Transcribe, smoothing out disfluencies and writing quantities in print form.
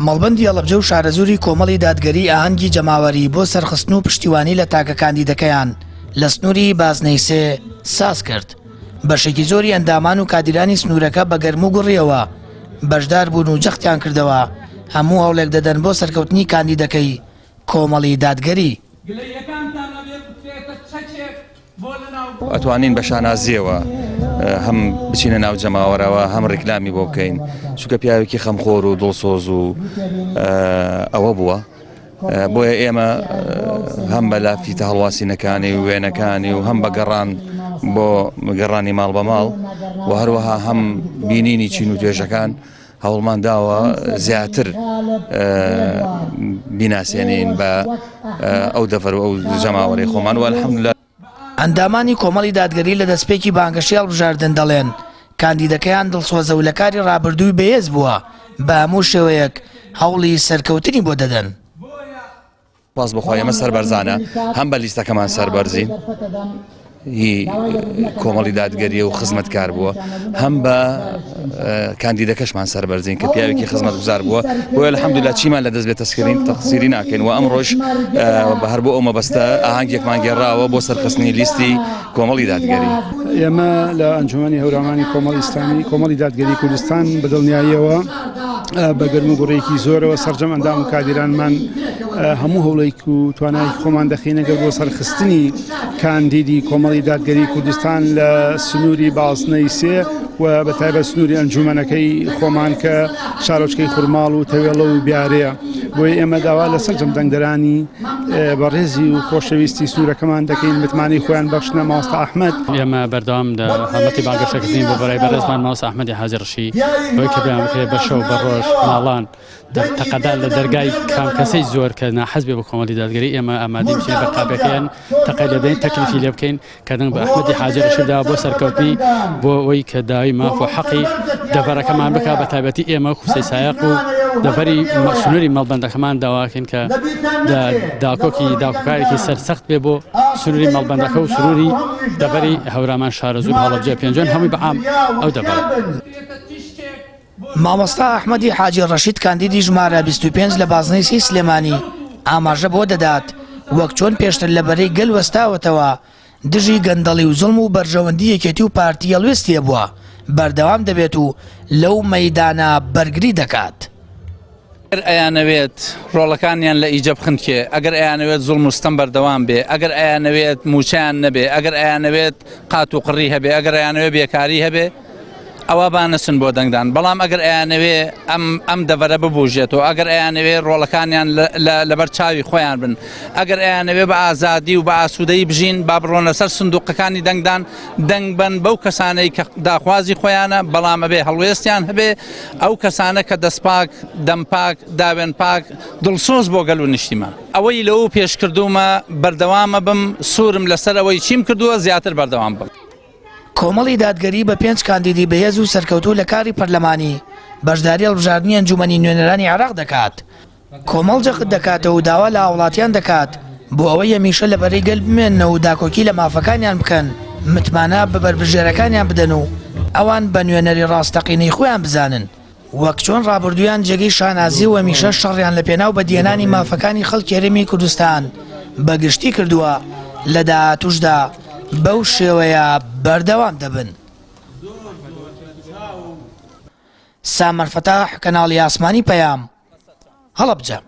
مەڵبەندی هەڵەبجە و شارەزوری کۆمەڵی دادگەری ئاهەنگی جەماوەری بۆ سەرخستن و پشتیوانی لە تاکە کاندیدەکەیان لە سنووری بازنەی سێ ساز کرد. بەشێکی زۆری ئەندامان و کادیرانی سنوورەکە بە گەرم و گوڕیەوە بەشدار بوون و جەختیان کردەوە هەموو هەوڵێک دەدەن بۆ سەرکەوتنی کاندیدەکەی کۆمەڵی دادگەری. ئەتوانین بە شانازیەوە هەم بچینە ناو جەماوەرەوە هەم ڕێکلامی بۆ بکەین چونکە پیاوێکی خەمخۆر و دڵسۆز و ئەوە بووە بۆیە ئێمە هەم بە لافیتە هەڵواسینەکانی و وێنەکانی و هەم بە گەڕان بۆ گەڕانی ماڵ بە ماڵ و هەروەها هەم بینینی چین و توێژەکان هەوڵمان داوە زیاتر بیناسیێنین بە ئەو دەفەر و ئەو جەماوەری خۆمان و الحەمدوللا. ئەندامانی کۆمەڵی دادگەری لە دەستپێکی بانگەشی هەڵبژاردن دەڵێن کاندیدەکەیان دڵسۆزە و لە کاری ڕابردووی بەهێز بووە بە هەموو شێوەیەک هەوڵی سەرکەوتنی بۆ دەدەن. باز بخۆ ئێمە سەربەرزانە هەم بە لیستەکەمان سەربەرزین هی کۆمەڵی دادگەریە و خزمەتکار بووە هەم بە کاندیدەکەشمان سەربەرزین کە پیاوێکی خزمەت گوزار بووە بۆیە الحەمدوللا چیمان لە دەست بێت تەقسیری ناکەین و ئەمڕۆژ هەر بۆ ئەو مەبەستە ئاهەنگێکمان گێڕاوە بۆ سەرخستنی لیستی کۆمەڵی دادگەری. ئێمە لە ئەنجومەنی هەورامانی کۆمەڵی دادگەری کوردستان بەدڵنیاییەوە بە گەرم و گوڕێکی زۆرەوە سەرجەم ئەندام و کادیرانمان هەموو هەوڵێک و توانایی خۆمان دەخینەگە بۆ سەرخستنی کاندیدی کۆمەڵی دادگەری کوردستان لە سنووری بازنەی سێ و بە تایبەت سنووری ئەنجومەنەکەی خۆمان کە شارۆچکەی خوڕماڵ و تەوێڵە و بیارەیە بۆیە ئێمە داوا لە سەرجەم دەنگدەرانی بەڕێزی و خۆشەویستی سنوورەکەمان دەکەین متمانی خۆیان بەخشنە ماوەستە ئەحمەد. ئێمە بەردەوام لە هەڵمەتی بانگەشەکردنی بۆ بەڕێ بەڕێزمان ماوەستە ئەحمەدی حاجڕشی بۆی کە بەیان بکرێت بە شەو بە ڕۆژ ماڵان تەقەدا لە دەرگای کام کەسەی زۆر کە ناحەز بێ بە کۆمەڵی دادگەری ئێمە ئامادەی بچین بە قاپەکەیان تەقەی لە بدەین تەکلیفی لێ بکەین کە دەنگ بە ئەحمەدی حاجڕشیدا بۆ سەرکەوتنی بۆ ئەوەی کە داوای ماف و حەقی دەڤەرەکەمان بکات بە تایبەتی ئێمە خوسەی سایق و دەڤەری سنووری مەڵبەندەکەمان داواکەین کە داکۆکارێکی سەرسەخت بێ بۆ سنووری مەڵبەندەکە و سنووری دەڤەری هەورامان شارەزوور هەڵەبجە پێنجۆن هەمووی بەعام ئەو دەبێت. مامۆستا ئەحمەدی حاجی ڕەشید کاندیدی ژمارە 25 لە بازنەی سی سلێمانی ئاماژە بۆ دەدات وەک چۆن پێشتر لەبەرەی گەل وەستاوەتەوە دژی گەندەڵی و زوڵم و بەرژەوەندی یەکێتی و پارتی هەڵوێستیە بووە بەردەوام دەبێت و لەو مەیدانە بەرگری دەکات. ئەگەر ئەیانەوێت ڕۆڵەکانیان لە ئیجە بخنکێ ئەگەر ئەیانەوێت زوڵم و ستەم بەردەوام بێ ئەگەر ئەیانەوێت موچیان نەبێ ئەگەر ئەیانەوێت قات و قڕی هەبێ ئەگەر ئەیانەوێت بێکاری هەبێ ئەوە بانەسن بۆ دەنگدان بەڵام ئەگەر ئەیانەوێ ئەم دەڤەرە ببوژێتەوە ئەگەر ئەیانەوێ ڕۆڵەکانیان لەبەر چاوی خۆیان بن ئەگەر ئەیانەوێ بە ئازادی و بە ئاسوودەی بژین با بڕۆنە سەر سندوقەکانی دەنگدان دەنگ بن بەو کەسانەی کە داخوازی خۆیانە بەڵام ئەبێ هەڵوێستیان هەبێ ئەو کەسانە کە دەستپاک دەمپاک داوێن پاک دڵسۆز بۆ گەل و نیشتیمان ئەوەی لەو پێشکردومە بەردەوامە بم سوورم لەسەر ئەوەی چیم کردووە زیاتر بەردەوام بم. کۆمەڵی دادگەری بە 5 کاندیدی بەهێز و سەرکەوتوو لە کاری پەرلەمانی بەشداری هەڵبژاردننی ئەنجومەنی نوێنەرانی عێراق دەکات. کۆمەڵ جەخت دەکاتەوە و داوا لە هاوڵاتیان دەکات بۆ ئەوەی هەمیشە لەبەرەی گەل بمێننەوە و داکۆکی لە مافەکانیان بکەن متمانە بە بەربژێرەکانیان بدەن و ئەوان بە نوێنەری ڕاستەقینەی خۆیان بزانن وەک چۆن ڕابردویان جێگەی شانازی و هەمیشە شەڕیان لە پێناو بە دیێنانی مافەکانی خەڵکی هەرێمی کوردستان بەگشتی کردووە لە داهاتووشدا بەو شێوەیە بەردەوام دەبن. سامەر فەتاح کەناڵی ئاسمانی پەیام هەڵەبجە.